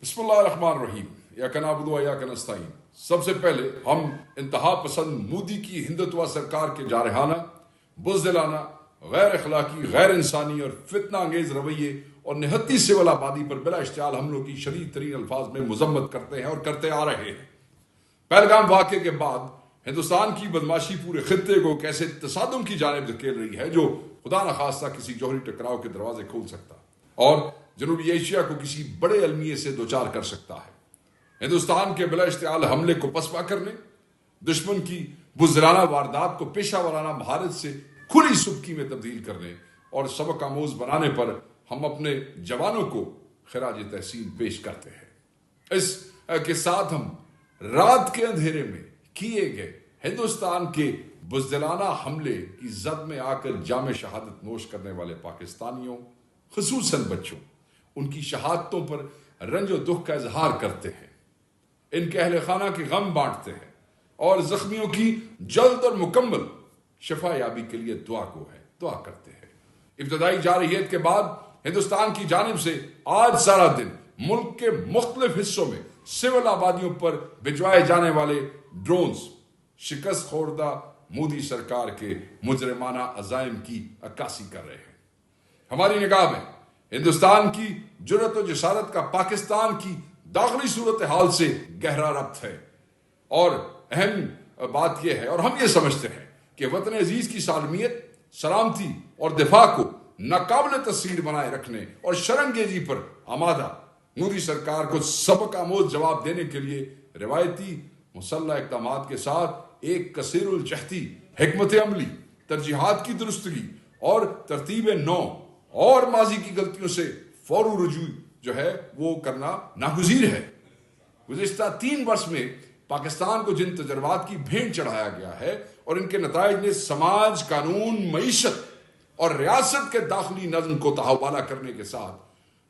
بسم اللہ الرحمن الرحیم یاک نعبد و یاک نستعین۔ سب سے پہلے ہم انتہا پسند مودی کی ہندوتوا سرکار کے جارحانہ، بزدلانہ، غیر اخلاقی، غیر انسانی اور فتنہ انگیز رویے اور نہتی سول آبادی پر بلا اشتعال حملوں کی شدید ترین الفاظ میں مذمت کرتے ہیں اور کرتے آ رہے ہیں۔ پہلگام واقعے کے بعد ہندوستان کی بدماشی پورے خطے کو کیسے تصادم کی جانب دھکیل رہی ہے جو خدا نخواستہ کسی جوہری ٹکراؤ کے دروازے کھول سکتا اور جنوبی ایشیا کو کسی بڑے المیے سے دوچار کر سکتا ہے۔ ہندوستان کے بلا اشتعال حملے کو پسپا کرنے، دشمن کی بزدلانہ واردات کو پیشہ ورانہ مہارت سے کھلی سبکی میں تبدیل کرنے اور سبق آموز بنانے پر ہم اپنے جوانوں کو خراج تحسین پیش کرتے ہیں۔ اس کے ساتھ ہم رات کے اندھیرے میں کیے گئے ہندوستان کے بزدلانہ حملے کی زد میں آ کر جام شہادت نوش کرنے والے پاکستانیوں، خصوصاً بچوں، ان کی شہادتوں پر رنج و دکھ کا اظہار کرتے ہیں، ان کے اہل خانہ کے غم بانٹتے ہیں اور زخمیوں کی جلد اور مکمل شفا یابی کے لیے دعا کرتے ہیں۔ ابتدائی جارحیت کے بعد ہندوستان کی جانب سے آج سارا دن ملک کے مختلف حصوں میں سول آبادیوں پر بھجوائے جانے والے ڈرونز شکست خوردہ مودی سرکار کے مجرمانہ عزائم کی عکاسی کر رہے ہیں۔ ہماری نگاہ میں ہندوستان کی جرأت و جسارت کا پاکستان کی داخلی صورتحال سے گہرا ربط ہے، اور اہم بات یہ ہے اور ہم یہ سمجھتے ہیں کہ وطن عزیز کی سالمیت، سلامتی اور دفاع کو ناقابل تسخیر بنائے رکھنے اور شرمگیزی پر آمادہ مودی سرکار کو سبق آموز جواب دینے کے لیے روایتی مسلح اقدامات کے ساتھ ایک کثیر الجہتی حکمت عملی، ترجیحات کی درستگی اور ترتیب نو اور ماضی کی غلطیوں سے فوری رجوع جو ہے وہ کرنا ناگزیر ہے۔ گزشتہ 3 برس میں پاکستان کو جن تجربات کی بھینٹ چڑھایا گیا ہے اور ان کے نتائج نے سماج، قانون، معیشت اور ریاست کے داخلی نظم کو تحوالہ کرنے کے ساتھ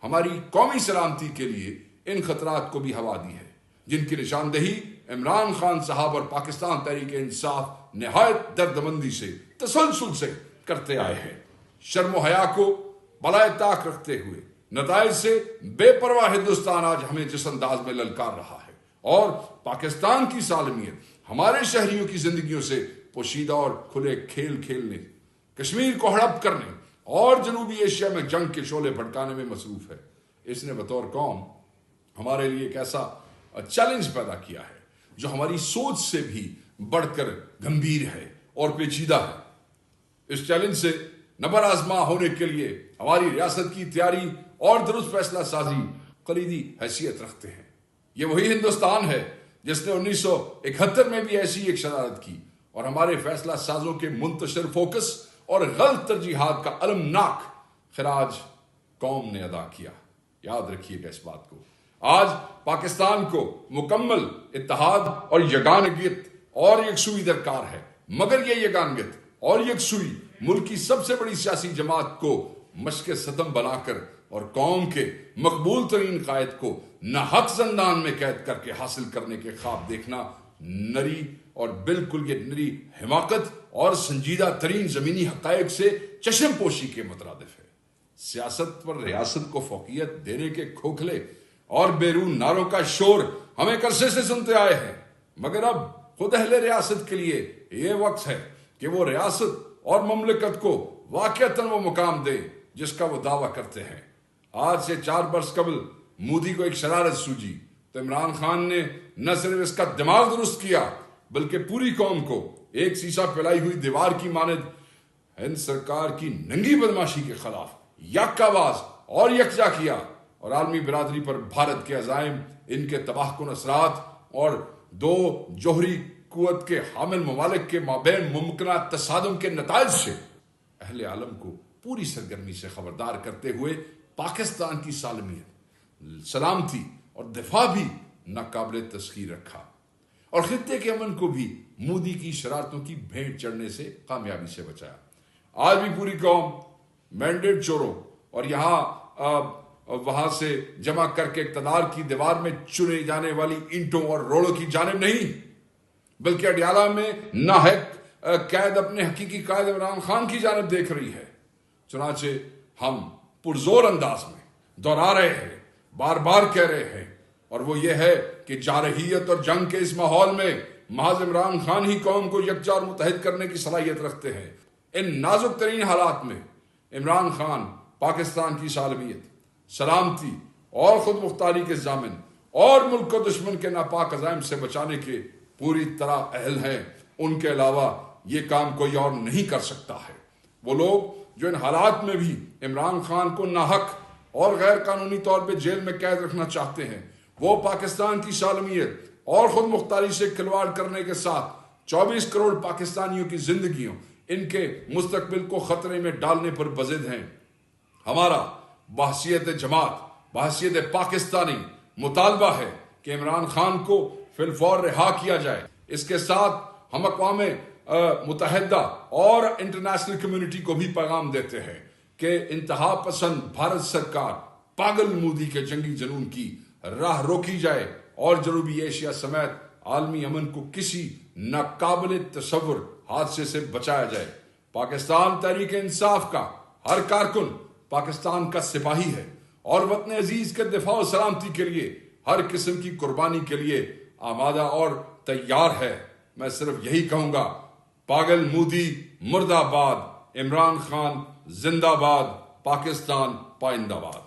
ہماری قومی سلامتی کے لیے ان خطرات کو بھی ہوا دی ہے جن کی نشاندہی عمران خان صاحب اور پاکستان تحریک انصاف نہایت دردمندی سے تسلسل سے کرتے آئے ہیں۔ شرم و حیا کو بالائے طاق رکھتے ہوئے نتائج سے بے پرواہ ہندوستان آج ہمیں جس انداز میں للکار رہا ہے، اور پاکستان کی سالمیت ہمارے شہریوں کی زندگیوں سے پوشیدہ اور کھلے کھیل کھیلنے، کشمیر کو ہڑپ کرنے اور جنوبی ایشیا میں جنگ کے شعلے بھڑکانے میں مصروف ہے۔ اس نے بطور قوم ہمارے لیے ایک ایسا چیلنج پیدا کیا ہے جو ہماری سوچ سے بھی بڑھ کر گمبھیر ہے اور پیچیدہ ہے۔ اس چیلنج سے نبر آزما ہونے کے لیے ہماری ریاست کی تیاری اور درست فیصلہ سازی کلیدی حیثیت رکھتے ہیں۔ یہ وہی ہندوستان ہے جس نے 1971 میں بھی ایسی ایک شرارت کی اور ہمارے فیصلہ سازوں کے منتشر فوکس اور غلط ترجیحات کا المناک خراج قوم نے ادا کیا۔ یاد رکھیے گا اس بات کو۔ آج پاکستان کو مکمل اتحاد اور یگانگیت اور یکسوئی درکار ہے، مگر یہ یگانگیت اور یکسوئی ملک کی سب سے بڑی سیاسی جماعت کو مشق ستم بنا کر اور قوم کے مقبول ترین قائد کو ناحق زندان میں قید کر کے حاصل کرنے کے خواب دیکھنا نری اور بالکل یہ نری حماقت اور سنجیدہ ترین زمینی حقائق سے چشم پوشی کے مترادف ہے۔ سیاست پر ریاست کو فوقیت دینے کے کھوکھلے اور بیرون نعروں کا شور ہم ایک عرصے سے سنتے آئے ہیں، مگر اب خود اہل ریاست کے لیے یہ وقت ہے کہ وہ ریاست اور مملکت کو واقعتاً وہ مقام دے جس کا وہ دعویٰ کرتے ہیں۔ آج سے 4 برس قبل مودی کو ایک شرارت سوجی تو عمران خان نے نہ صرف اس کا دماغ درست کیا بلکہ پوری قوم کو ایک سیسا پھیلائی ہوئی دیوار کی مانند ہند سرکار کی ننگی بدماشی کے خلاف یک آواز اور یکجا کیا، اور عالمی برادری پر بھارت کے عزائم، ان کے تباہ کن اثرات اور 2 جوہری قوت کے حامل ممالک کے مابین ممکنہ تصادم کے نتائج سے اہل عالم کو پوری سرگرمی سے خبردار کرتے ہوئے پاکستان کی سالمیت، سلامتی اور دفاع بھی ناقابل تسخیر رکھا، اور خطے کے امن کو بھی مودی کی شرارتوں کی بھینٹ چڑھنے سے کامیابی سے بچایا۔ آج بھی پوری قوم مینڈیٹ چوروں اور وہاں سے جمع کر کے اقتدار کی دیوار میں چنے جانے والی اینٹوں اور روڑوں کی جانب نہیں، بلکہ اڈیالہ میں ناحق قید اپنے حقیقی قائد عمران خان کی جانب دیکھ رہی ہے۔ چنانچہ ہم پرزور انداز میں دہرا رہے ہیں، بار بار کہہ رہے ہیں اور وہ یہ ہے کہ جارحیت اور جنگ کے اس ماحول میں محض عمران خان ہی قوم کو یکجا اور متحد کرنے کی صلاحیت رکھتے ہیں۔ ان نازک ترین حالات میں عمران خان پاکستان کی سالمیت، سلامتی اور خود مختاری کے ضامن اور ملک کو دشمن کے ناپاک عزائم سے بچانے کے پوری طرح اہل ہیں۔ ان کے علاوہ یہ کام کوئی اور نہیں کر سکتا ہے۔ وہ لوگ جو ان حالات میں بھی عمران خان کو ناحق اور غیر قانونی طور پہ جیل میں قید رکھنا چاہتے ہیں، وہ پاکستان کی سالمیت اور خود مختاری سے کھلواڑ کرنے کے ساتھ 24 کروڑ پاکستانیوں کی زندگیوں، ان کے مستقبل کو خطرے میں ڈالنے پر بضد ہیں۔ ہمارا بحیثیت جماعت، بحیثیت پاکستانی مطالبہ ہے کہ عمران خان کو فی الفور رہا کیا جائے۔ اس کے ساتھ ہم اقوام متحدہ اور انٹرنیشنل کمیونٹی کو بھی پیغام دیتے ہیں کہ انتہا پسند بھارت سرکار پاگل مودی کے جنگی جنون کی راہ روکی جائے اور جنوبی ایشیا سمیت عالمی امن کو کسی ناقابل تصور حادثے سے بچایا جائے۔ پاکستان تحریک انصاف کا ہر کارکن پاکستان کا سپاہی ہے اور وطن عزیز کے دفاع و سلامتی کے لیے ہر قسم کی قربانی کے لیے آمادہ اور تیار ہے۔ میں صرف یہی کہوں گا، پاگل مودی مرد آباد، عمران خان زندہ باد، پاکستان پائندہ باد۔